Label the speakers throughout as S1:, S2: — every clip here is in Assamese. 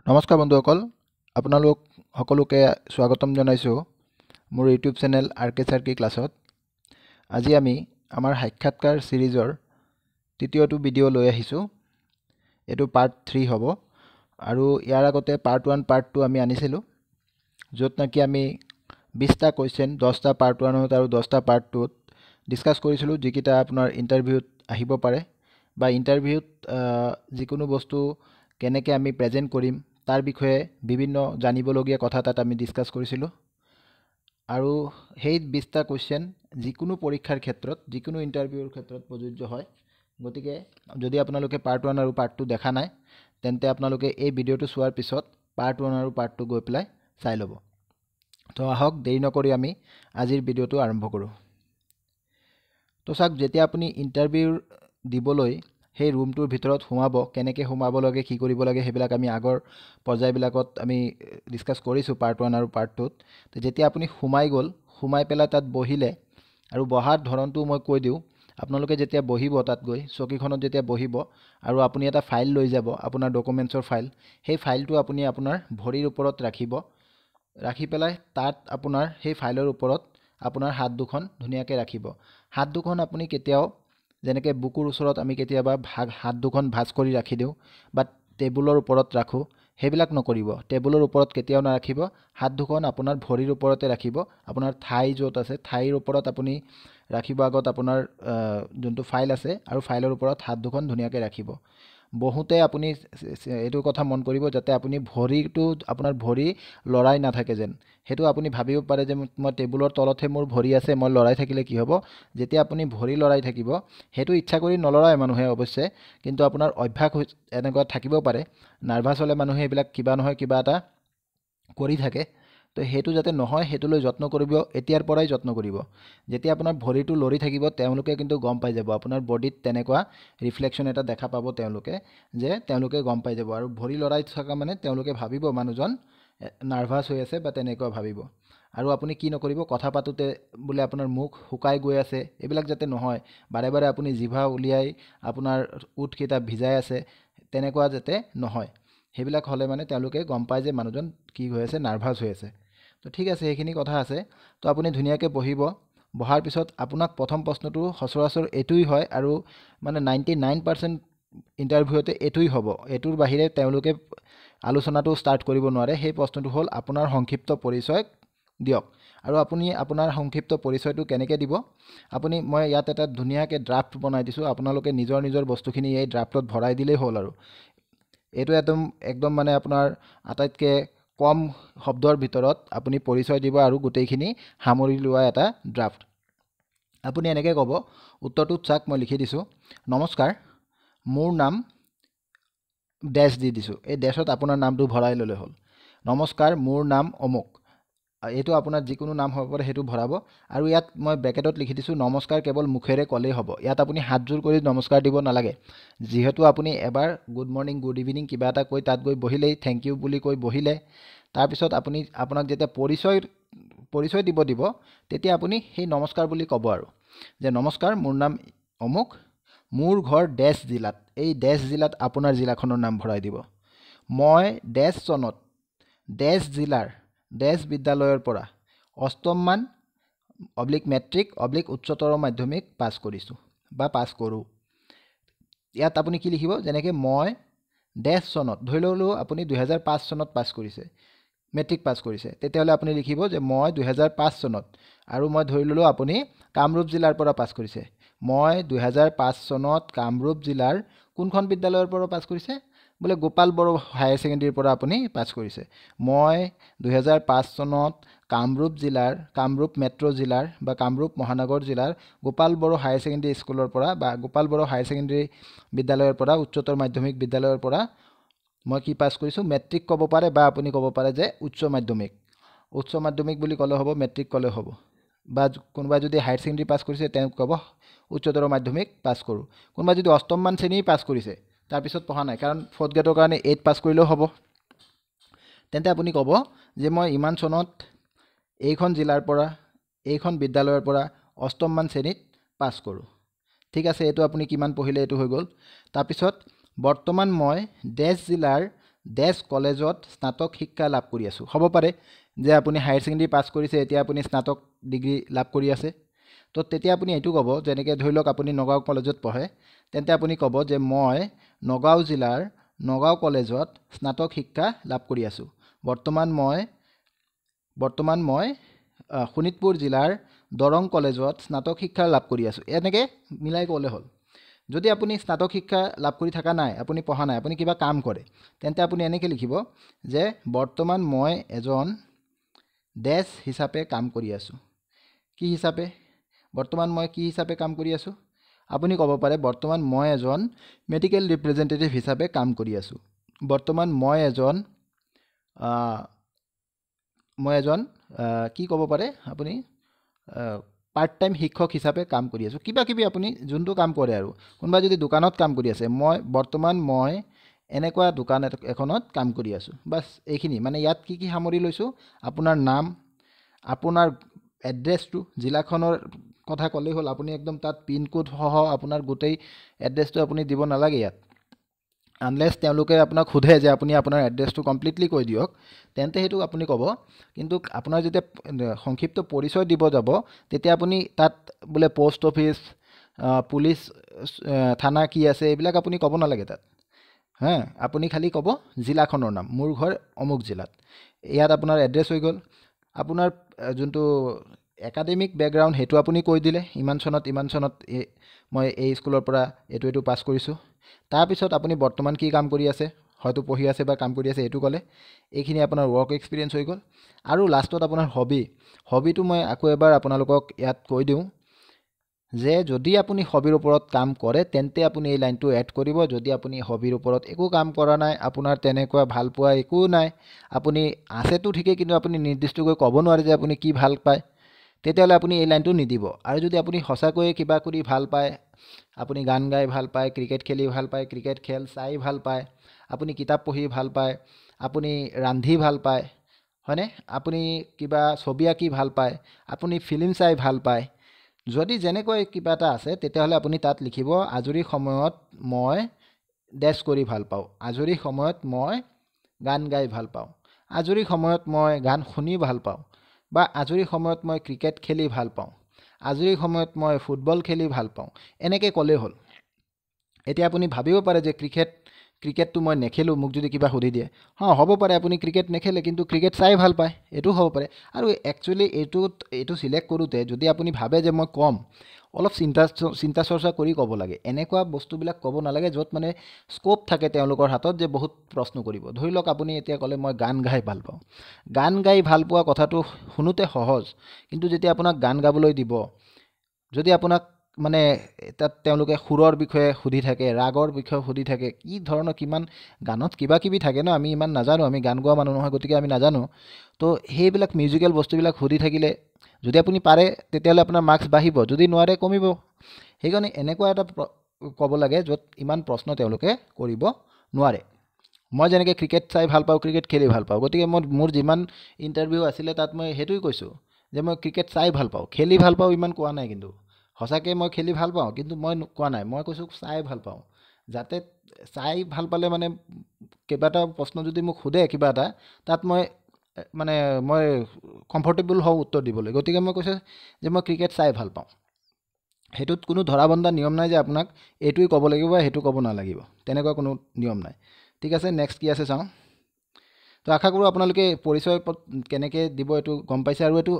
S1: নমস্কাৰ বন্ধুসকল, আপোনালোক সকলোকে স্বাগতম জনাইছোঁ মোৰ ইউটিউব চেনেল আৰকে চাৰ্কি ক্লাছত। আজি আমি আমাৰ সাক্ষাৎকাৰ সিৰিজৰ তৃতীয়টো ভিডিঅ' লৈ আহিছোঁ। এইটো পাৰ্ট 3 হ'ব আৰু ইয়াৰ আগতে পাৰ্ট 1 পাৰ্ট 2 আমি আনিছিলোঁ, য'ত নেকি আমি 20টা কুৱেশ্যন 10টা পাৰ্ট 1ত আৰু 10টা পাৰ্ট 2ত ডিছকাছ কৰিছিলোঁ, যিকেইটা আপোনাৰ ইণ্টাৰভিউত আহিব পাৰে বা ইণ্টাৰভিউত যিকোনো বস্তু কেনেকৈ আমি প্ৰেজেণ্ট কৰিম তাৰ বিষয়ে বিভিন্ন জানিবলগীয়া কথা তাত আমি ডিছকাছ কৰিছিলোঁ। আৰু সেই 20টা কুৱেশ্যন যিকোনো পৰীক্ষাৰ ক্ষেত্ৰত যিকোনো ইণ্টাৰভিউৰ ক্ষেত্ৰত প্ৰযোজ্য হয়। গতিকে যদি আপোনালোকে পাৰ্ট 1 আৰু পাৰ্ট 2 দেখা নাই, তেন্তে আপোনালোকে এই ভিডিঅ'টো চোৱাৰ পিছত পাৰ্ট 1 আৰু পাৰ্ট 2 গৈ পেলাই চাই ল'ব। তো আহক দেৰি নকৰি আমি আজিৰ ভিডিঅ'টো আৰম্ভ কৰোঁ। তো চাওক, যেতিয়া আপুনি ইণ্টাৰভিউ দিবলৈ সেই ৰুমটোৰ ভিতৰত সোমাব, কেনেকৈ সোমাব লাগে, কি কৰিব লাগে, সেইবিলাক আমি আগৰ পৰ্যায়বিলাকত আমি ডিছকাছ কৰিছোঁ পাৰ্ট 1 আৰু পাৰ্ট 2ত। তো যেতিয়া আপুনি সোমাই গ'ল, সোমাই পেলাই তাত বহিলে, আৰু বহাৰ ধৰণটো মই কৈ দিওঁ। আপোনালোকে যেতিয়া বহিব, তাত গৈ চকীখনত যেতিয়া বহিব আৰু আপুনি এটা ফাইল লৈ যাব, আপোনাৰ ডকুমেণ্টছৰ ফাইল, সেই ফাইলটো আপুনি আপোনাৰ ভৰিৰ ওপৰত ৰাখিব। ৰাখি পেলাই তাত আপোনাৰ সেই ফাইলৰ ওপৰত আপোনাৰ হাত দুখন ধুনীয়াকৈ ৰাখিব। হাত দুখন আপুনি কেতিয়াও, যেনেকৈ বুকুৰ ওচৰত আমি কেতিয়াবা হাত দুখন ভাঁজ কৰি ৰাখি দিওঁ বা টেবুলৰ ওপৰত ৰাখোঁ, সেইবিলাক নকৰিব। টেবুলৰ ওপৰত কেতিয়াও নাৰাখিব। হাত দুখন আপোনাৰ ভৰিৰ ওপৰতে ৰাখিব। আপোনাৰ থাই য'ত আছে, থাইৰ ওপৰত আপুনি ৰাখিব আগত আপোনাৰ যোনটো ফাইল আছে, আৰু ফাইলৰ ওপৰত হাত দুখন ধুনীয়াকৈ ৰাখিব। বহুতে আপুনি এইটো কথা মন কৰিব যাতে আপুনি ভৰিটো, আপোনাৰ ভৰি লৰাই নাথাকে যেন। সেইটো আপুনি ভাবিব পাৰে যে মই টেবুলৰ তলতহে মোৰ ভৰি আছে, মই লৰাই থাকিলে কি হ'ব। যেতিয়া আপুনি ভৰি লৰাই থাকিব, সেইটো ইচ্ছা কৰি নলৰায় মানুহে অৱশ্যে, কিন্তু আপোনাৰ অভ্যাস এনেকুৱা থাকিব পাৰে। নাৰ্ভাছ হ'লে মানুহে এইবিলাক কিবা নহয় কিবা এটা কৰি থাকে। তো সেইটো যাতে নহয়, সেইটোলৈ যত্ন কৰিব, এতিয়াৰ পৰাই যত্ন কৰিব। যেতিয়া আপোনাৰ ভৰিটো লৰি থাকিব, তেওঁলোকে কিন্তু গম পাই যাব, আপোনাৰ বডিত তেনেকুৱা ৰিফ্লেকশ্যন এটা দেখা পাব তেওঁলোকে গম পাই যাব। আৰু ভৰি লৰাই থকা মানে তেওঁলোকে ভাবিব মানুহজন নাৰ্ভাছ হৈ আছে বা তেনেকুৱা ভাবিব। আৰু আপুনি কি নকৰিব, কথা পাতোঁতে বোলে আপোনাৰ মুখ শুকাই গৈ আছে, এইবিলাক যাতে নহয়। বাৰে বাৰে আপুনি জিভা উলিয়াই আপোনাৰ ওঁঠকেইটা ভিজাই আছে, তেনেকুৱা যাতে নহয়। সেইবিলাক হ'লে মানে তেওঁলোকে গম পায় যে মানুহজন কি হৈ আছে, নাৰ্ভাছ হৈ আছে। তো ঠিক আছে, সেইখিনি কথা আছে। তো আপুনি ধুনীয়াকৈ বহিব। বহাৰ পিছত আপোনাক প্ৰথম প্ৰশ্নটো সচৰাচৰ এইটোৱেই হয়, আৰু মানে 99% ইণ্টাৰভিউতে এইটোৱেই হ'ব। এইটোৰ বাহিৰে তেওঁলোকে আলোচনাটো ষ্টাৰ্ট কৰিব নোৱাৰে। সেই প্ৰশ্নটো হ'ল, আপোনাৰ সংক্ষিপ্ত পৰিচয় দিয়ক। আৰু আপুনি আপোনাৰ সংক্ষিপ্ত পৰিচয়টো কেনেকৈ দিব, মই ইয়াত এটা ধুনীয়াকৈ ড্ৰাফ্ট বনাই দিছোঁ। আপোনালোকে নিজৰ নিজৰ বস্তুখিনি এই ড্ৰাফ্টত ভৰাই দিলেই হ'ল। আৰু এইটো একদম মানে আপোনাৰ আটাইতকৈ কম শব্দৰ ভিতৰত আপুনি পৰিচয় দিব আৰু গোটেইখিনি সামৰি লোৱা এটা ড্ৰাফ্ট। আপুনি এনেকৈ ক'ব, উত্তৰটোত চাওক, মই লিখি দিছোঁ, নমস্কাৰ, মোৰ নাম ডেছ দি দিছোঁ। এই ডেছত আপোনাৰ নামটো ভৰাই ল'লে হ'ল। নমস্কাৰ, মোৰ নাম অমুক। এইটো আপোনাৰ যিকোনো নাম হ'ব পাৰে, সেইটো ভৰাব। আৰু ইয়াত মই ব্ৰেকেটত লিখি দিছোঁ, নমস্কাৰ কেৱল মুখেৰে ক'লেই হ'ব। ইয়াত আপুনি হাতযোৰ কৰি নমস্কাৰ দিব নালাগে। যিহেতু আপুনি এবাৰ গুড মৰ্ণিং, গুড ইভিনিং কিবা এটা কৈ তাত গৈ বহিলেই, থেংক ইউ বুলি কৈ বহিলে, তাৰপিছত আপোনাক যেতিয়া পৰিচয় দিব, তেতিয়া আপুনি সেই নমস্কাৰ বুলি ক'ব আৰু যে নমস্কাৰ, মোৰ নাম অমুক, মোৰ ঘৰ ডেছ জিলাত। এই ডেছ জিলাত আপোনাৰ জিলাখনৰ নাম ভৰাই দিব। মই ডেছ চনত ডেছ জিলাৰ ডেছ বিদ্যালয়ৰ পৰা অষ্টমমান মেট্ৰিক উচ্চতৰ মাধ্যমিক পাছ কৰিছোঁ বা পাছ কৰোঁ। ইয়াত আপুনি কি লিখিব, যেনেকৈ মই ডেছ চনত, ধৰি ল'লোঁ আপুনি 2005 চনত পাছ কৰিছে, মেট্ৰিক পাছ কৰিছে, তেতিয়াহ'লে আপুনি লিখিব যে মই 2005 চনত, আৰু মই ধৰি ল'লোঁ আপুনি কামৰূপ জিলাৰ পৰা পাছ কৰিছে। মই 2005 চনত কামৰূপ জিলাৰ কোনখন বিদ্যালয়ৰ পৰা পাছ কৰিছে, বোলে গোপাল বড়ো হায়াৰ ছেকেণ্ডেৰীৰ পৰা আপুনি পাছ কৰিছে। মই 2005 চনত কামৰূপ মেট্ৰ' জিলাৰ বা কামৰূপ মহানগৰ জিলাৰ গোপাল বড়ো হায়াৰ ছেকেণ্ডেৰী স্কুলৰ পৰা বা গোপাল বড়ো হায়াৰ ছেকেণ্ডেৰী বিদ্যালয়ৰ পৰা, উচ্চতৰ মাধ্যমিক বিদ্যালয়ৰ পৰা মই কি পাছ কৰিছোঁ, মেট্ৰিক ক'ব পাৰে, বা আপুনি ক'ব পাৰে যে উচ্চ মাধ্যমিক বুলি ক'লে হ'ব, মেট্ৰিক ক'লে হ'ব। বা কোনোবাই যদি হায়াৰ ছেকেণ্ডেৰী পাছ কৰিছে, তেওঁক ক'ব উচ্চতৰ মাধ্যমিক পাছ কৰোঁ। কোনোবাই যদি অষ্টমমান শ্ৰেণী পাছ কৰিছে, তাৰপিছত পঢ়া নাই, কাৰণ 4th গ্ৰেডৰ কাৰণে 8 পাছ কৰিলেও হ'ব, তেন্তে আপুনি ক'ব যে মই ইমান চনত এইখন জিলাৰ পৰা, এইখন বিদ্যালয়ৰ পৰা অষ্টমমান শ্ৰেণীত পাছ কৰোঁ। ঠিক আছে, এইটো আপুনি কিমান পঢ়িলে এইটো হৈ গ'ল। তাৰপিছত বৰ্তমান মই ডেছ জিলাৰ ডেছ কলেজত স্নাতক শিক্ষা লাভ কৰি আছোঁ। হ'ব পাৰে যে আপুনি হায়াৰ ছেকেণ্ডেৰী পাছ কৰিছে, এতিয়া আপুনি স্নাতক ডিগ্ৰী লাভ কৰি আছে। তো তেতিয়া আপুনি এইটো ক'ব, যেনেকৈ ধৰি লওক আপুনি নগাঁও কলেজত পঢ়ে, তেন্তে আপুনি ক'ব যে মই নগাঁও জিলাৰ নগাঁও কলেজত স্নাতক শিক্ষা লাভ কৰি আছোঁ। বৰ্তমান মই শোণিতপুৰ জিলাৰ দৰং কলেজত স্নাতক শিক্ষা লাভ কৰি আছোঁ। এনেকৈ মিলাই ক'লে হ'ল। যদি আপুনি স্নাতক শিক্ষা লাভ কৰি থকা নাই, আপুনি পঢ়া নাই, আপুনি কিবা কাম কৰে, তেন্তে আপুনি এনেকৈ লিখিব যে বৰ্তমান মই এজন ডেছ হিচাপে কাম কৰি আছোঁ। কি হিচাপে? বৰ্তমান মই কি হিচাপে কাম কৰি আছোঁ? আপুনি ক'ব পাৰে বৰ্তমান মই এজন মেডিকেল ৰিপ্ৰেজেণ্টেটিভ হিচাপে কাম কৰি আছোঁ। বৰ্তমান মই এজন কি ক'ব পাৰে আপুনি পাৰ্ট টাইম শিক্ষক হিচাপে কাম কৰি আছোঁ। কিবা কিবি আপুনি যোনটো কাম কৰে আৰু। কোনোবা যদি দোকানত কাম কৰি আছে, বৰ্তমান মই এনেকুৱা দোকান এখনত কাম কৰি আছোঁ। বাছ এইখিনি। মানে ইয়াত কি কি সামৰি লৈছোঁ? আপোনাৰ নাম, আপোনাৰ এড্ৰেছটো, জিলাখনৰ কথা ক'লেই হ'ল। আপুনি একদম তাত পিনক'ড সহ আপোনাৰ গোটেই এড্ৰেছটো আপুনি দিব নালাগে ইয়াত। আনলেছ তেওঁলোকে আপোনাক সোধে যে আপুনি আপোনাৰ এড্ৰেছটো কমপ্লিটলি কৈ দিয়ক, তেন্তে সেইটো আপুনি ক'ব। কিন্তু আপোনাৰ যেতিয়া সংক্ষিপ্ত পৰিচয় দিব যাব, তেতিয়া আপুনি তাত বোলে পোষ্ট অফিচ, পুলিচ থানা কি আছে, এইবিলাক আপুনি ক'ব নালাগে তাত। আপুনি খালি ক'ব জিলাখনৰ নাম, মোৰ ঘৰ অমুক জিলাত। ইয়াত আপোনাৰ এড্ৰেছ হৈ গ'ল। আপোনাৰ যোনটো একাডেমিক বেকগ্ৰাউণ্ড সেইটো আপুনি কৈ দিলে, ইমান চনত মই এই স্কুলৰ পৰা এইটো পাছ কৰিছোঁ। তাৰপিছত আপুনি বৰ্তমান কি কাম কৰি আছে, হয়তো পঢ়ি আছে বা কাম কৰি আছে, এইটো ক'লে। এইখিনি আপোনাৰ ৱৰ্ক এক্সপিৰিয়েঞ্চ হৈ গ'ল। আৰু লাষ্টত আপোনাৰ হবিটো মই আকৌ এবাৰ আপোনালোকক ইয়াত কৈ দিওঁ যে যদি আপুনি হবিৰ ওপৰত কাম কৰে, তেন্তে আপুনি এই লাইনটো এড কৰিব। যদি আপুনি হবিৰ ওপৰত একো কাম কৰা নাই, আপোনাৰ তেনেকুৱা ভাল পোৱা একো নাই, আপুনি আছেতো ঠিকেই, কিন্তু আপুনি নিৰ্দিষ্টকৈ ক'ব নোৱাৰে যে আপুনি কি ভাল পায়, তেতিয়াহ'লে আপুনি এই লাইনটো নিদিব। আৰু যদি আপুনি সঁচাকৈয়ে কিবা কৰি ভাল পায়, আপুনি গান গাই ভাল পায়, ক্ৰিকেট খেলি ভাল পায়, ক্ৰিকেট খেল চাই ভাল পায়, আপুনি কিতাপ পঢ়ি ভাল পায়, আপুনি ৰান্ধি ভাল পায়, হয়নে? আপুনি কিবা ছবি আঁকি ভাল পায়, আপুনি ফিল্ম চাই ভাল পায়, যদি যেনেকৈ কিবা এটা আছে, তেতিয়াহ'লে আপুনি তাত লিখিব আজৰি সময়ত মই ডেছ কৰি ভাল পাওঁ, আজৰি সময়ত মই গান গাই ভাল পাওঁ, আজৰি সময়ত মই গান শুনি ভাল পাওঁ, বা আজৰি সময়ত মই ক্ৰিকেট খেলি ভাল পাওঁ, আজৰি সময়ত মই ফুটবল খেলি ভাল পাওঁ। এনেকৈ ক'লেই হ'ল। এতিয়া আপুনি ভাবিব পাৰে যে ক্ৰিকেটটো মই নেখেলোঁ, মোক যদি কিবা সুধি দিয়ে। হ'ব পাৰে আপুনি ক্ৰিকেট নেখেলে, কিন্তু ক্ৰিকেট চাই ভাল পায়, এইটো হ'ব পাৰে। আৰু একচুৱেলি এইটো চিলেক্ট কৰোঁতে যদি আপুনি ভাবে যে মই ক'ম, অলপ চিন্তা চৰ্চা কৰি ক'ব লাগে। এনেকুৱা বস্তুবিলাক ক'ব নালাগে য'ত মানে স্ক'প থাকে তেওঁলোকৰ হাতত যে বহুত প্ৰশ্ন কৰিব। ধৰি লওক আপুনি এতিয়া ক'লে মই গান গাই ভাল পাওঁ। গান গাই ভাল পোৱা কথাটো শুনোতে সহজ, কিন্তু যেতিয়া আপোনাক গান গাবলৈ দিব, যদি আপোনাক মানে তাত তেওঁলোকে সুৰৰ বিষয়ে সুধি থাকে, ৰাগৰ বিষয়ে সুধি থাকে, কি ধৰণৰ কিমান গানত কিবা কিবি থাকে ন, আমি ইমান নাজানো, আমি গান গোৱা মানুহ নহয়, গতিকে আমি নাজানো। তো সেইবিলাক মিউজিকেল বস্তুবিলাক সুধি থাকিলে যদি আপুনি পাৰে, তেতিয়াহ'লে আপোনাৰ মাৰ্কছ বাঢ়িব, যদি নোৱাৰে কমিব। সেইকাৰণে এনেকুৱা এটা ক'ব লাগে য'ত ইমান প্ৰশ্ন তেওঁলোকে কৰিব নোৱাৰে। মই যেনেকৈ ক্ৰিকেট চাই ভাল পাওঁ, ক্ৰিকেট খেলি ভাল পাওঁ, গতিকে মোৰ যিমান ইণ্টাৰভিউ আছিলে তাত মই সেইটোৱে কৈছোঁ যে মই ক্ৰিকেট চাই ভাল পাওঁ, খেলি ভাল পাওঁ ইমান কোৱা নাই। কিন্তু সঁচাকৈ মই খেলি ভাল পাওঁ, কিন্তু মই কোৱা নাই, মই কৈছোঁ চাই ভাল পাওঁ। যাতে চাই ভাল পালে মানে কেইবাটা প্ৰশ্ন যদি মোক সোধে কিবা এটা, তাত মই কমফৰ্টেবল হওঁ উত্তৰ দিবলৈ। গতিকে মই কৈছোঁ যে মই ক্ৰিকেট চাই ভাল পাওঁ। সেইটোত কোনো ধৰা বন্ধা নিয়ম নাই যে আপোনাক এইটোৱে ক'ব লাগিব বা সেইটো ক'ব নালাগিব, তেনেকুৱা কোনো নিয়ম নাই। ঠিক আছে, নেক্সট কি আছে চাওঁ। তো আশা কৰোঁ আপোনালোকে পৰিচয় কেনেকৈ দিব এইটো গম পাইছে। আৰু এইটো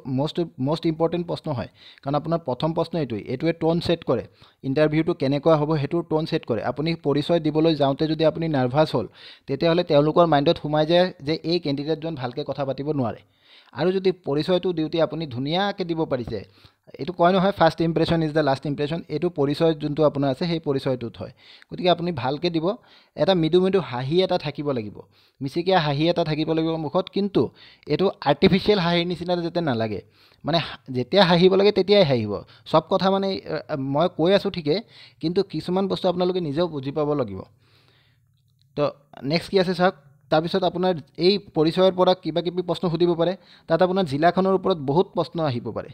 S1: মষ্ট ইম্পৰ্টেণ্ট প্ৰশ্ন হয়, কাৰণ আপোনাৰ প্ৰথম প্ৰশ্ন এইটোৱে টোন ছেট কৰে। ইণ্টাৰভিউটো কেনেকুৱা হ'ব সেইটোৰ টোন ছেট কৰে। আপুনি পৰিচয় দিবলৈ যাওঁতে যদি আপুনি নাৰ্ভাছ হ'ল, তেতিয়াহ'লে তেওঁলোকৰ মাইণ্ডত সোমাই যায় যে এই কেণ্ডিডেটজন ভালকৈ কথা পাতিব নোৱাৰে। আৰু যদি পৰিচয়টো দিওঁতে আপুনি ধুনীয়াকৈ দিব পাৰিছে, এইটো কয় নহয় first impression is the last impression, এইটো পৰিচয় যোনটো আপোনাৰ আছে সেই পৰিচয়টোত হয়। গতিকে আপুনি ভালকৈ দিব। এটা মৃদু হাঁহি এটা থাকিব লাগিব, মিচিকীয়া হাঁহি এটা থাকিব লাগিব মুখত, কিন্তু এইটো আৰ্টিফিচিয়েল হাঁহিৰ নিচিনা যাতে নালাগে। মানে যেতিয়া হাঁহিব লাগে তেতিয়াই হাঁহিব। চব কথা মানে মই কৈ আছোঁ ঠিকেই, কিন্তু কিছুমান বস্তু আপোনালোকে নিজেও বুজি পাব লাগিব। তো নেক্সট কি আছে চাওক। তাৰপিছত আপোনাৰ এই পৰিচয়ৰ পৰা কিবা কিবি প্ৰশ্ন সুধিব পাৰে। তাত আপোনাৰ জিলাখনৰ ওপৰত বহুত প্ৰশ্ন আহিব পাৰে।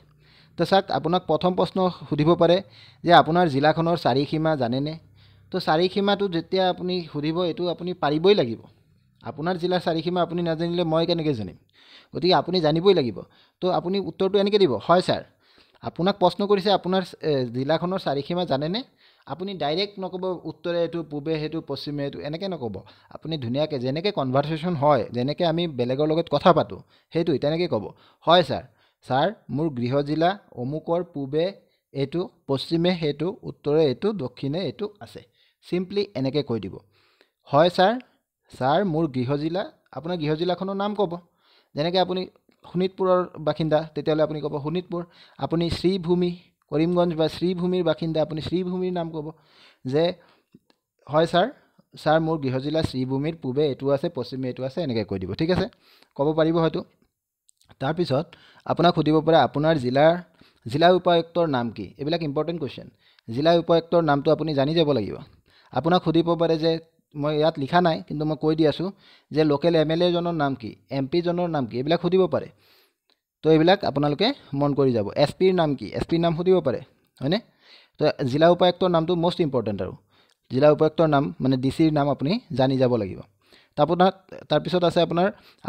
S1: তো চাওক, আপোনাক প্ৰথম প্ৰশ্ন সুধিব পাৰে যে আপোনাৰ জিলাখনৰ চাৰিসীমা জানেনে? তো চাৰিসীমাটো যেতিয়া আপুনি সুধিব, এইটো আপুনি পাৰিবই লাগিব। আপোনাৰ জিলাৰ চাৰিসীমা আপুনি নাজানিলে মই কেনেকৈ জানিম? গতিকে আপুনি জানিবই লাগিব। তো আপুনি উত্তৰটো এনেকৈ দিব, হয় ছাৰ। আপোনাক প্ৰশ্ন কৰিছে আপোনাৰ জিলাখনৰ চাৰিসীমা জানেনে? আপুনি ডাইৰেক্ট নক'ব উত্তৰে এইটো, পূবে সেইটো, পশ্চিমে এইটো, এনেকৈ নক'ব। আপুনি ধুনীয়াকৈ যেনেকৈ কনভাৰ্চেশ্যন হয়, যেনেকৈ আমি বেলেগৰ লগত কথা পাতোঁ, সেইটোৱে তেনেকৈ ক'ব, হয় ছাৰ। ছাৰ, মোৰ গৃহ জিলা অমুকৰ পূবে এইটো, পশ্চিমে সেইটো, উত্তৰে এইটো, দক্ষিণে এইটো আছে। চিম্পলি এনেকৈ কৈ দিব, হয় ছাৰ। ছাৰ, মোৰ গৃহ জিলা, আপোনাৰ গৃহ জিলাখনৰ নাম ক'ব। যেনেকৈ আপুনি শোণিতপুৰৰ বাসিন্দা, তেতিয়াহ'লে আপুনি ক'ব শোণিতপুৰ। আপুনি শ্ৰীভূমি, কৰিমগঞ্জ বা শ্ৰীভূমিৰ বাসিন্দা, আপুনি শ্ৰীভূমিৰ নাম ক'ব। যে হয় ছাৰ, ছাৰ মোৰ গৃহ জিলা শ্ৰীভূমিৰ পূবে এইটো আছে, পশ্চিমে এইটো আছে, এনেকৈ কৈ দিব। ঠিক আছে, ক'ব পাৰিব হয়তো। তাৰপিছত আপোনাক সুধিব পাৰে আপোনাৰ জিলা উপায়ুক্তৰ নাম কি? এইবিলাক ইম্পৰ্টেণ্ট কুৱেশ্যন। জিলা উপায়ুক্তৰ নামটো আপুনি জানি যাব লাগিব। আপোনাক সুধিব পাৰে যে, মই ইয়াত লিখা নাই কিন্তু মই কৈ দি আছোঁ, যে লোকেল MLA জনৰ নাম কি, MP জনৰ নাম কি, এইবিলাক সুধিব পাৰে। তো এইবিলাক আপোনালোকে মন কৰি যাব। SPৰ নাম কি, SPৰ নাম সুধিব পাৰে, হয়নে? তো জিলা উপায়ুক্তৰ নামটো মষ্ট ইম্পৰ্টেণ্ট। আৰু জিলা উপায়ুক্তৰ নাম মানে DCৰ নাম আপুনি জানি যাব লাগিব। তাৰপিছত আছে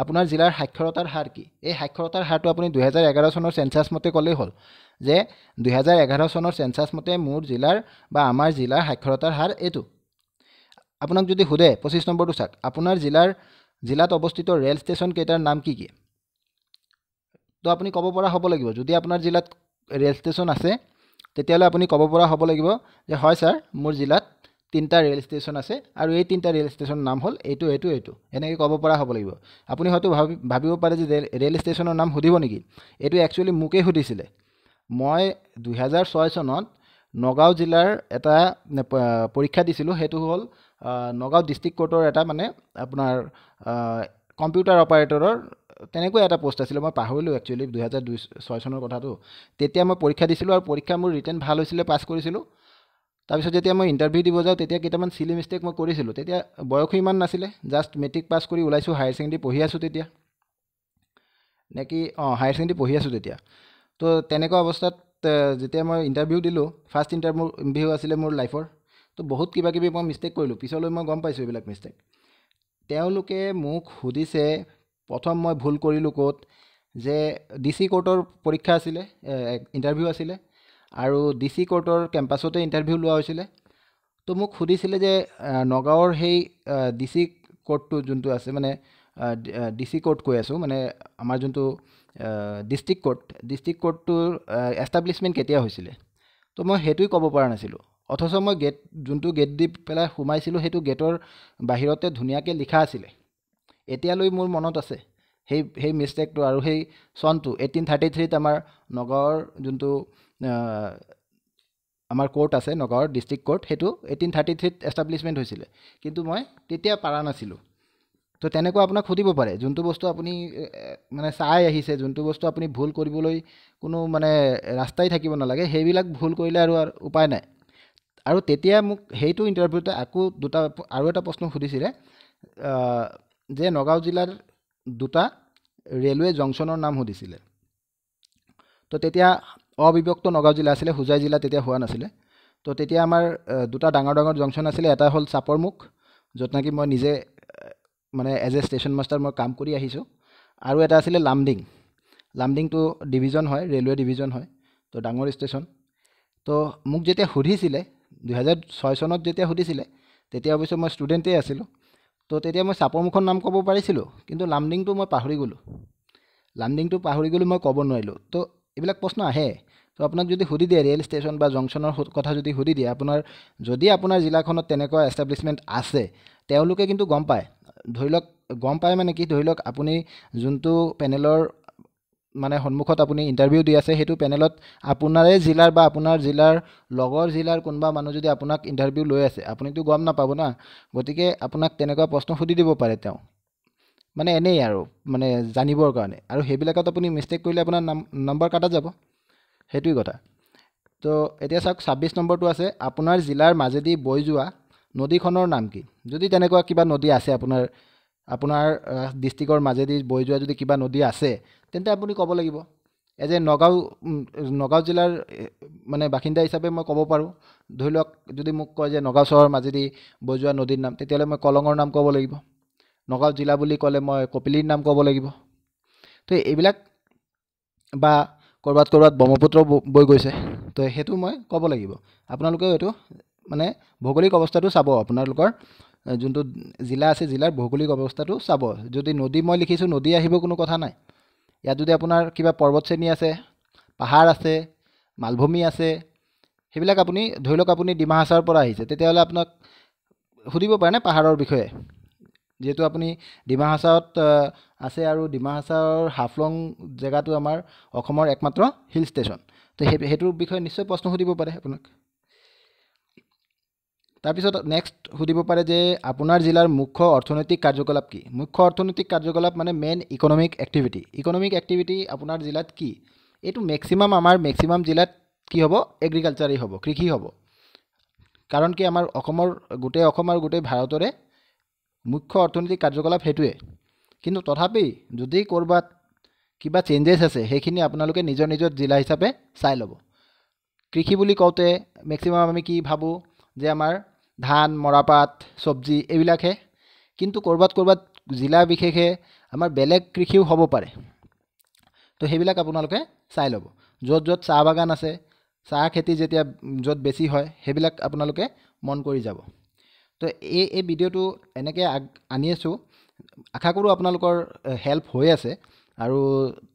S1: আপোনাৰ জিলাৰ সাক্ষৰতাৰ হাৰ কি? এই সাক্ষৰতাৰ হাৰটো আপুনি 2011 চনৰ চেঞ্চাছ মতে ক'লেই হ'ল, যে 2011 চনৰ চেঞ্চাছ মতে মোৰ জিলাৰ বা আমাৰ জিলাৰ সাক্ষৰতাৰ হাৰ এইটো। আপোনাক যদি সোধে 25 নম্বৰটো চাওক, আপোনাৰ জিলাত অৱস্থিত ৰেল ষ্টেচন কেইটাৰ নাম কি কি? তো আপুনি ক'ব পৰা হ'ব লাগিব। যদি আপোনাৰ জিলাত ৰেল ষ্টেচন আছে, তেতিয়াহ'লে আপুনি ক'ব পৰা হ'ব লাগিব যে হয় ছাৰ, মোৰ জিলাত 3টা ৰেল ষ্টেচন আছে আৰু এই 3টা ৰেল ষ্টেচনৰ নাম হ'ল এইটো, এইটো, এইটো, এনেকৈ ক'ব পৰা হ'ব লাগিব। আপুনি হয়তো ভাবিব পাৰে যে ৰেল ষ্টেচনৰ নাম সুধিব নেকি? এইটো একচুৱেলি মোকেই সুধিছিলে। মই 2006 চনত নগাঁও জিলাৰ এটা পৰীক্ষা দিছিলোঁ। সেইটো হ'ল নগাঁও ডিষ্ট্ৰিক্ট কোৰ্টৰ এটা মানে আপোনাৰ কম্পিউটাৰ অপাৰেটৰৰ তেনেকৈ এটা পোষ্ট আছিলে। মই পাহৰিলোঁ একচুৱেলি 2006 চনৰ কথাটো। তেতিয়া মই পৰীক্ষা দিছিলোঁ আৰু পৰীক্ষা মোৰ ৰিটেন ভাল হৈছিলে, পাছ কৰিছিলোঁ। তাৰপিছত যেতিয়া মই ইণ্টাৰভিউ দিব যাওঁ, তেতিয়া কেইটামান চিলি মিষ্টেক মই কৰিছিলোঁ। তেতিয়া বয়সো ইমান নাছিলে, জাষ্ট মেট্ৰিক পাছ কৰি ওলাইছোঁ, হায়াৰ ছেকেণ্ডেৰী পঢ়ি আছোঁ তেতিয়া, হায়াৰ ছেকেণ্ডেৰী পঢ়ি আছোঁ তেতিয়া। তো তেনেকুৱা অৱস্থাত যেতিয়া মই ইণ্টাৰভিউ দিলোঁ, ফাৰ্ষ্ট ইণ্টাৰভিউ আছিলে মোৰ লাইফৰ, তো বহুত কিবা কিবি মই মিষ্টেক কৰিলোঁ। পিছলৈ মই গম পাইছোঁ এইবিলাক মিষ্টেক। তেওঁলোকে মোক সুধিছে, প্ৰথম মই ভুল কৰিলোঁ ক'ত, যে DC কোৰ্টৰ পৰীক্ষা আছিলে, ইণ্টাৰভিউ আছিলে, আৰু DC কোৰ্টৰ কেম্পাছতে ইণ্টাৰভিউ লোৱা হৈছিলে। তো মোক সুধিছিলে যে নগাঁৱৰ সেই DC কোৰ্টটো যোনটো আছে, মানে DC কোৰ্ট কৈ আছোঁ, মানে আমাৰ যোনটো ডিষ্ট্ৰিক্ট কোৰ্টটোৰ এষ্টাব্লিছমেণ্ট কেতিয়া হৈছিলে। তো মই সেইটোৱে ক'ব পৰা নাছিলোঁ। অথচ মই যোনটো গেট দি পেলাই সোমাইছিলোঁ, সেইটো গেটৰ বাহিৰতে ধুনীয়াকৈ লিখা আছিলে। এতিয়ালৈ মোৰ মনত আছে সেই মিষ্টেকটো, আৰু সেই চনটো 1833ত আমাৰ নগাঁৱৰ যোনটো আমাৰ কোৰ্ট আছে, নগাঁৱৰ ডিষ্ট্ৰিক্ট কোৰ্ট, সেইটো 1833ত এষ্টাব্লিছমেণ্ট হৈছিলে, কিন্তু মই তেতিয়া পাৰা নাছিলোঁ। তো তেনেকুৱা আপোনাক সুধিব পাৰে। যোনটো বস্তু আপুনি মানে চাই আহিছে, যোনটো বস্তু আপুনি ভুল কৰিবলৈ কোনো মানে ৰাস্তাই থাকিব নালাগে, সেইবিলাক ভুল কৰিলে আৰু উপায় নাই। আৰু তেতিয়া মোক সেইটো ইণ্টাৰভিউতে আৰু এটা প্ৰশ্ন সুধিছিলে, যে নগাঁও জিলাৰ 2টা ৰেলৱে জংচনৰ নাম সুধিছিলে। তো তেতিয়া অবিভক্ত নগাঁও জিলা আছিলে, হোজাই জিলা তেতিয়া হোৱা নাছিলে। তো তেতিয়া আমাৰ 2টা ডাঙৰ ডাঙৰ জংচন আছিলে। এটা হ'ল চাপৰমুখ, য'ত নেকি মই নিজে মানে এজ এ ষ্টেচন মাষ্টাৰ মই কাম কৰি আহিছোঁ, আৰু এটা আছিলে লামডিংটো ডিভিজন হয়, ৰেলৱে ডিভিজন হয়, তো ডাঙৰ ষ্টেচন। তো মোক যেতিয়া সুধিছিলে 2006 চনত যেতিয়া সুধিছিলে, তেতিয়া অৱশ্যে মই ষ্টুডেণ্টেই আছিলোঁ। তো তেতিয়া মই চাপৰমুখৰ নাম ক'ব পাৰিছিলোঁ, কিন্তু লামডিংটো মই পাহৰি গ'লোঁ, মই ক'ব নোৱাৰিলোঁ। তো এইবিলাক প্ৰশ্ন আহে। তো আপোনাক যদি সুধি দিয়ে ৰেল ষ্টেচন বা জংচনৰ কথা যদি সুধি দিয়ে, যদি আপোনাৰ জিলাখনত তেনেকুৱা এষ্টাব্লিছমেণ্ট আছে, তেওঁলোকে কিন্তু গম পায়। ধৰি লওক গম পায় মানে কি, ধৰি লওক আপুনি যোনটো পেনেলৰ মানে সন্মুখত আপুনি ইণ্টাৰভিউ দি আছে, সেইটো পেনেলত আপোনাৰে জিলাৰ বা আপোনাৰ জিলাৰ লগৰ জিলাৰ কোনোবা মানুহ যদি আপোনাক ইণ্টাৰভিউ লৈ আছে, আপুনিতো গম নাপাব না। গতিকে আপোনাক তেনেকুৱা প্ৰশ্ন সুধি দিব পাৰে তেওঁ, মানে এনেই আৰু মানে জানিবৰ কাৰণে। আৰু সেইবিলাকত আপুনি মিষ্টেক কৰিলে আপোনাৰ নম্বৰ কাটা যাব, সেইটোৱে কথা। তো এতিয়া চাওক 26 নম্বৰটো আছে, আপোনাৰ জিলাৰ মাজেদি বৈ যোৱা নদীখনৰ নাম কি? যদি তেনেকুৱা কিবা নদী আছে আপোনাৰ ডিষ্ট্ৰিক্টৰ মাজেদি বৈ যোৱা যদি কিবা নদী আছে, তেন্তে আপুনি ক'ব লাগিব। এজ এ নগাঁও জিলাৰ মানে বাসিন্দা হিচাপে মই ক'ব পাৰোঁ। ধৰি লওক যদি মোক কয় যে নগাঁও চহৰৰ মাজেদি বৈ যোৱা নদীৰ নাম, তেতিয়াহ'লে মই কলঙৰ নাম ক'ব লাগিব। নগাঁও জিলা বুলি ক'লে মই কপিলীৰ নাম ক'ব লাগিব। তো এইবিলাক বা ক'ৰবাত ব্ৰহ্মপুত্ৰ বৈ গৈছে, তো সেইটো মই ক'ব লাগিব। আপোনালোকেও এইটো মানে ভৌগোলিক অৱস্থাটো চাব, আপোনালোকৰ যোনটো জিলা আছে জিলাৰ ভৌগোলিক অৱস্থাটো চাব। যদি নদী মই লিখিছোঁ, নদী আহিব, কোনো কথা নাই। ইয়াত যদি আপোনাৰ কিবা পৰ্বত শ্ৰেণী আছে, পাহাৰ আছে, মালভূমি আছে, সেইবিলাক আপুনি ধৰি লওক আপুনি ডিমা হাছাওৰ পৰা আহিছে, তেতিয়াহ'লে আপোনাক সুধিব পাৰে নে পাহাৰৰ বিষয়ে, যিহেতু আপুনি ডিমা হাছাওত আছে আৰু ডিমা হাছাওৰ হাফলং জেগাটো আমাৰ অসমৰ একমাত্ৰ হিল ষ্টেচন। তো সেইটোৰ বিষয়ে নিশ্চয় প্ৰশ্ন সুধিব পাৰে আপোনাক। তাৰপিছত নেক্সট সুধিব পাৰে যে আপোনাৰ জিলাৰ মুখ্য অৰ্থনৈতিক কাৰ্যকলাপ কি? মুখ্য অৰ্থনৈতিক কাৰ্যকলাপ মানে main economic activity. Economic activity আপোনাৰ জিলাত কি? এইটো আমাৰ মেক্সিমাম জিলাত কি হ'ব? এগ্ৰিকালচাৰেই হ'ব, কৃষি হ'ব। কাৰণ কি আমাৰ গোটেই অসম আৰু গোটেই ভাৰতৰে মুখ্য অৰ্থনৈতিক কাৰ্যকলাপ সেইটোৱে। কিন্তু তথাপি যদি ক'ৰবাত কিবা চেঞ্জেছ আছে, সেইখিনি আপোনালোকে নিজৰ জিলা হিচাপে চাই ল'ব। কৃষি বুলি কওঁতে মেক্সিমাম আমি কি ভাবোঁ যে আমাৰ ধান, মৰাপাট, চব্জি এইবিলাকহে। কিন্তু ক'ৰবাত জিলা বিশেষে আমাৰ বেলেগ কৃষিও হ'ব পাৰে। তো সেইবিলাক আপোনালোকে চাই ল'ব। য'ত চাহ বাগান আছে, চাহ খেতি যেতিয়া য'ত বেছি হয়, সেইবিলাক আপোনালোকে মন কৰি যাব। তো এই ভিডিঅ'টো এনেকৈ আনি আছোঁ, আশা কৰোঁ আপোনালোকৰ হেল্প হৈ আছে। আৰু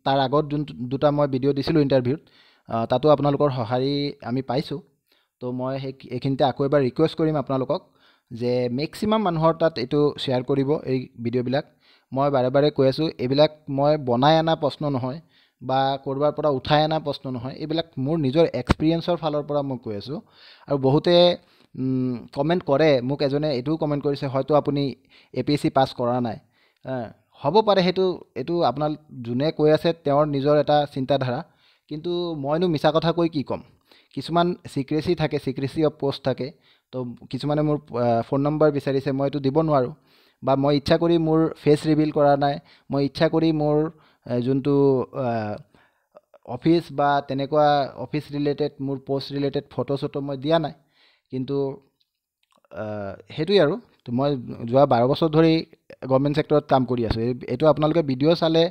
S1: তাৰ আগত দুটা মই ভিডিঅ' দিছিলোঁ ইণ্টাৰভিউত, তাতো আপোনালোকৰ সঁহাৰি আমি পাইছোঁ। তো মই এইখিনিতে আকৌ এবাৰ ৰিকুৱেষ্ট কৰিম আপোনালোকক যে মেক্সিমাম মানুহৰ তাত এইটো শ্বেয়াৰ কৰিব, এই ভিডিঅ'বিলাক। মই বাৰে কৈ আছোঁ, এইবিলাক মই বনাই অনা প্ৰশ্ন নহয় বা ক'ৰবাৰ পৰা উঠাই অনা প্ৰশ্ন নহয়, এইবিলাক মোৰ নিজৰ এক্সপিৰিয়েঞ্চৰ ফালৰ পৰা মই কৈ আছোঁ। আৰু বহুতে কমেণ্ট কৰে, মোক এজনে এইটোও কমেণ্ট কৰিছে, হয়তো আপুনি APSC পাছ কৰা নাই। হ'ব পাৰে, এইটো আপোনাৰ যোনে কৈ আছে তেওঁৰ নিজৰ এটা চিন্তাধাৰা। কিন্তু মইনো মিছা কথা কৈ কি ক'ম? কিছুমান চিক্ৰেচি থাকে, চিক্ৰেচি অফ পষ্ট থাকে। তো কিছুমানে মোৰ ফোন নম্বৰ বিচাৰিছে, মই এইটো দিব নোৱাৰোঁ। বা মই ইচ্ছা কৰি মোৰ ফেচ ৰিভিল কৰা নাই, মই ইচ্ছা কৰি মোৰ যোনটো অফিচ বা তেনেকুৱা অফিচ ৰিলেটেড, মোৰ পষ্ট ৰিলেটেড ফটো মই দিয়া নাই। কিন্তু সেইটোৱেই আৰু। মই যোৱা 12 বছৰ ধৰি গভৰ্ণমেণ্ট ছেক্টৰত কাম কৰি আছোঁ। এইটো আপোনালোকে ভিডিঅ' চালে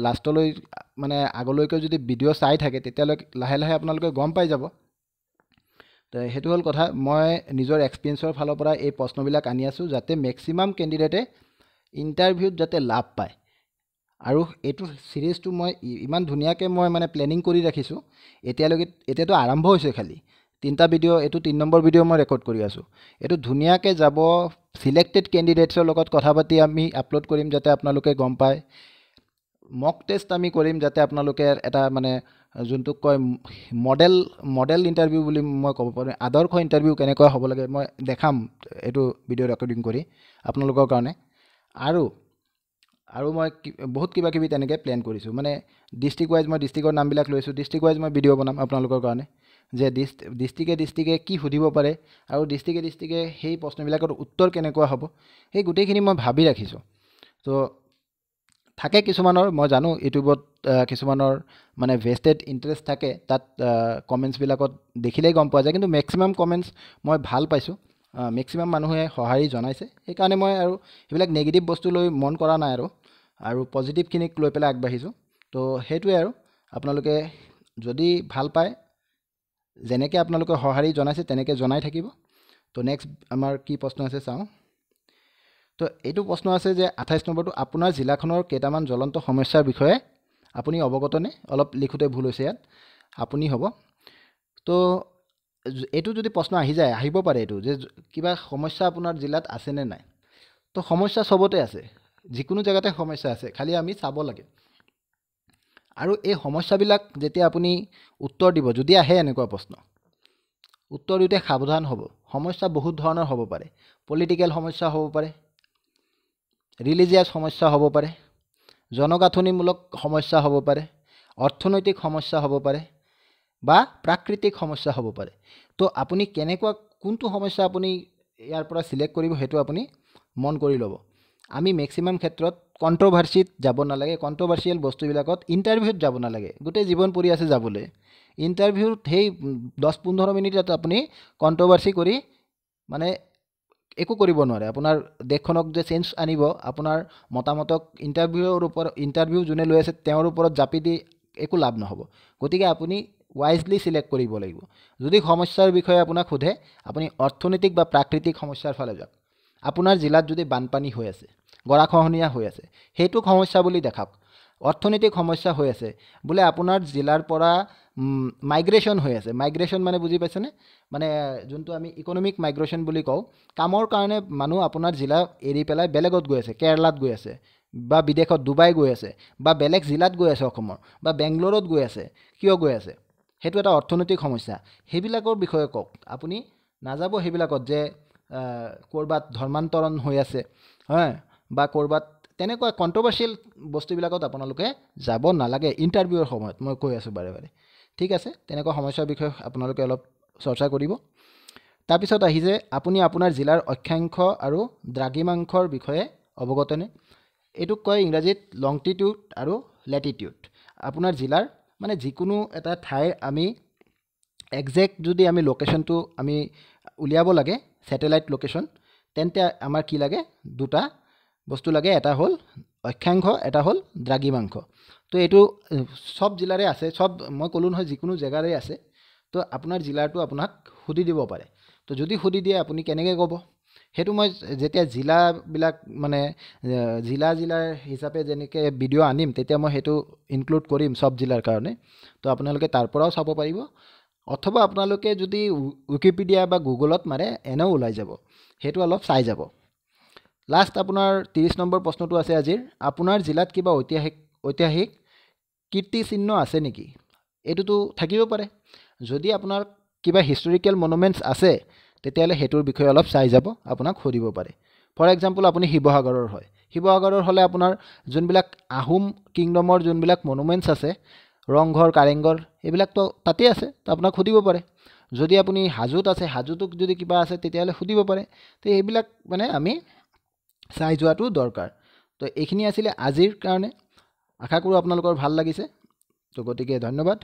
S1: লাষ্টলৈ মানে আগলৈকে যদি ভিডিঅ' চাই থাকে, তেতিয়ালৈ লাহে আপোনালোকে গম পাই যাব। তো সেইটো হ'ল কথা। মই নিজৰ এক্সপিৰিয়েঞ্চৰ ফালৰ পৰা এই প্ৰশ্নবিলাক আনি আছোঁ, যাতে মেক্সিমাম কেণ্ডিডেটে ইণ্টাৰভিউত যাতে লাভ পায়। আৰু এইটো ছিৰিজটো মই ইমান ধুনীয়াকৈ মই মানে প্লেনিং কৰি ৰাখিছোঁ। এতিয়াতো আৰম্ভ হৈছে খালি 3টা ভিডিঅ', এইটো 3 নম্বৰ ভিডিঅ' মই ৰেকৰ্ড কৰি আছোঁ। এইটো ধুনীয়াকৈ যাব, ছিলেক্টেড কেণ্ডিডেটছৰ লগত কথা পাতি আমি আপলোড কৰিম, যাতে আপোনালোকে গম পায়। মক টেষ্ট আমি কৰিম, যাতে আপোনালোকে এটা মানে যোনটোক কয় মডেল ইণ্টাৰভিউ বুলি মই ক'ব পাৰোঁ। আদৰ্শ ইণ্টাৰভিউ কেনেকুৱা হ'ব লাগে মই দেখাম এইটো ভিডিঅ' ৰেকৰ্ডিং কৰি আপোনালোকৰ কাৰণে। আৰু মই বহুত কিবা কিবি তেনেকৈ প্লেন কৰিছোঁ। মানে ডিষ্ট্ৰিক্ট ৱাইজ মই ডিষ্ট্ৰিক্টৰ নামবিলাক লৈছোঁ, ডিষ্ট্ৰিক্ট ৱাইজ মই ভিডিঅ' বনাম আপোনালোকৰ কাৰণে, যে ডিষ্ট্ৰিক্টে কি সুধিব পাৰে আৰু ডিষ্ট্ৰিক্টে সেই প্ৰশ্নবিলাকৰ উত্তৰ কেনেকুৱা হ'ব, সেই গোটেইখিনি মই ভাবি ৰাখিছোঁ। তো থাকে কিছুমানৰ, মই জানো ইউটিউবত কিছুমানৰ মানে ভেষ্টেড ইণ্টাৰেষ্ট থাকে, তাত কমেণ্টছবিলাকত দেখিলেই গম পোৱা যায়। কিন্তু মেক্সিমাম কমেণ্টছ মই ভাল পাইছোঁ, মেক্সিমাম মানুহে সঁহাৰি জনাইছে। সেইকাৰণে মই আৰু সেইবিলাক নেগেটিভ বস্তু লৈ মন কৰা নাই আৰু পজিটিভখিনিক লৈ পেলাই আগবাঢ়িছোঁ। তো সেইটোৱে আৰু। আপোনালোকে যদি ভাল পায়, যেনেকৈ আপোনালোকে সঁহাৰি জনাইছে তেনেকৈ জনাই থাকিব। তো নেক্সট আমাৰ কি প্ৰশ্ন আছে চাওঁ। তো এইটো প্ৰশ্ন আছে যে 28 নম্বৰটো, আপোনাৰ জিলাখনৰ কেইটামান জ্বলন্ত সমস্যাৰ বিষয়ে আপুনি অৱগতনে? অলপ লিখোঁতে ভুল হৈছে ইয়াত, আপুনি হ'ব। তো এইটো যদি প্ৰশ্ন আহিব পাৰে এইটো যে কিবা সমস্যা আপোনাৰ জিলাত আছেনে নাই। তো সমস্যা চবতে আছে, যিকোনো জেগাতে সমস্যা আছে, খালি আমি চাব লাগে। আৰু এই সমস্যাবিলাক যেতিয়া আপুনি উত্তৰ দিব, যদি আহে এনেকুৱা প্ৰশ্ন, উত্তৰ দিওঁতে সাৱধান হ'ব। সমস্যা বহুত ধৰণৰ হ'ব পাৰে। পলিটিকেল সমস্যা হ'ব পাৰে, ৰিলিজিয়াছ সমস্যা হ'ব পাৰে, জনগাঁথনিমূলক সমস্যা হ'ব পাৰে, অৰ্থনৈতিক সমস্যা হ'ব পাৰে বা প্ৰাকৃতিক সমস্যা হ'ব পাৰে। তো আপুনি কোনটো সমস্যা আপুনি ইয়াৰ পৰা চিলেক্ট কৰিব, সেইটো আপুনি মন কৰি ল'ব। আমি মেক্সিমাম ক্ষেত্ৰত কণ্ট্ৰভাৰ্চিত যাব নালাগে, কণ্ট্ৰভাৰ্চিয়েল বস্তুবিলাকত ইণ্টাৰভিউত যাব নালাগে। গোটেই জীৱন পৰি আছে যাবলৈ, ইণ্টাৰভিউত সেই 10-15 মিনিটত আপুনি কণ্ট্ৰভাৰ্চি কৰি মানে একো কৰিব নোৱাৰে। আপোনাৰ দেশখনক যে চেঞ্জ আনিব, আপোনাৰ মতামতক ইণ্টাৰভিউ যোনে লৈ আছে তেওঁৰ ওপৰত জাপি দি একো লাভ নহ'ব। গতিকে আপুনি ৱাইজলি চিলেক্ট কৰিব লাগিব। যদি সমস্যাৰ বিষয়ে আপোনাক সোধে, আপুনি অৰ্থনৈতিক বা প্ৰাকৃতিক সমস্যাৰ ফালে যাওক। আপোনাৰ জিলাত যদি বানপানী হৈ আছে, গৰাখহনীয়া হৈ আছে, সেইটোক সমস্যা বুলি দেখাওক। অৰ্থনৈতিক সমস্যা হৈ আছে বোলে আপোনাৰ জিলাৰ পৰা মাইগ্ৰেশ্যন হৈ আছে। মাইগ্ৰেশ্যন মানে বুজি পাইছেনে? মানে যোনটো আমি ইকনমিক মাইগ্ৰেশ্যন বুলি কওঁ, কামৰ কাৰণে মানুহ আপোনাৰ জিলা এৰি পেলাই বেলেগত গৈ আছে, কেৰেলাত গৈ আছে বা বিদেশত ডুবাই গৈ আছে বা বেলেগ জিলাত গৈ আছে অসমৰ বা বেংগলোৰত গৈ আছে। কিয় গৈ আছে? সেইটো এটা অৰ্থনৈতিক সমস্যা। সেইবিলাকৰ বিষয়ে কওক। আপুনি নাযাব সেইবিলাকত যে ক'ৰবাত ধৰ্মান্তৰণ হৈ আছে, হয়, বা ক'ৰবাত তেনেকুৱা কণ্ট্ৰভাৰ্চিয়েল বস্তুবিলাকত আপোনালোকে যাব নালাগে ইণ্টাৰভিউৰ সময়ত। মই কৈ আছোঁ বাৰে বাৰে। ঠিক আছে, তেনেকুৱা সমস্যাৰ বিষয়ে আপোনালোকে অলপ চৰ্চা কৰিব। তাৰপিছত আহিছে আপুনি আপোনাৰ জিলাৰ অক্ষাংশ আৰু দ্ৰাঘিমাংশৰ বিষয়ে অৱগতনে? এইটোক কয় ইংৰাজীত লংটিটিউড আৰু লেটিটিউড। আপোনাৰ জিলাৰ মানে যিকোনো এটা ঠাইৰ আমি একজেক্ট যদি আমি লোকেশ্যনটো আমি উলিয়াব লাগে, ছেটেলাইট লোকেশ্যন, তেন্তে আমাৰ কি লাগে? দুটা বস্তু লাগে। এটা হ'ল অক্ষাংশ, এটা হ'ল দ্ৰাঘিমাংশ। তো এইটো চব জিলাৰে আছে, চব মই ক'লোঁ নহয় যিকোনো জেগাৰে আছে। তো আপোনাৰ জিলাৰটো আপোনাক সুধি দিব পাৰে। তো যদি সুধি দিয়ে আপুনি কেনেকৈ ক'ব? সেইটো মই যেতিয়া জিলাবিলাক মানে জিলাৰ হিচাপে যেনেকৈ ভিডিঅ' আনিম, তেতিয়া মই সেইটো ইনক্লুড কৰিম চব জিলাৰ কাৰণে। তো আপোনালোকে তাৰ পৰাও চাব পাৰিব, অথবা আপোনালোকে যদি উইকিপিডিয়া বা গুগলত মাৰে এনেও ওলাই যাব। সেইটো অলপ চাই যাব। লাষ্ট আপোনাৰ 30 নম্বৰ প্ৰশ্নটো আছে আজিৰ। আপোনাৰ জিলাত কিবা ঐতিহাসিক কীৰ্তিচিহ্ন আছে নেকি? এইটোতো থাকিব পাৰে। যদি আপোনাৰ কিবা হিষ্টৰিকেল মনুমেণ্টছ আছে, তেতিয়াহ'লে সেইটোৰ বিষয়ে অলপ চাই যাব, আপোনাক সুধিব পাৰে। ফৰ এক্সাম্পল আপুনি শিৱসাগৰৰ হয়, শিৱসাগৰৰ হ'লে আপোনাৰ যোনবিলাক আহোম কিংডমৰ যোনবিলাক মনুমেণ্টছ আছে, ৰংঘৰ, কাৰেংঘৰ, এইবিলাকতো তাতেই আছে, তো আপোনাক সুধিব পাৰে। যদি আপুনি হাজোত আছে, হাজোটোক যদি কিবা আছে তেতিয়াহ'লে সুধিব পাৰে। তো এইবিলাক মানে আমি চাই যোৱাটো দৰকাৰ। তো এইখিনি আছিলে আজিৰ কাৰণে। আশা কৰোঁ আপোনালোকৰ ভাল লাগিছে। তো গতিকে ধন্যবাদ।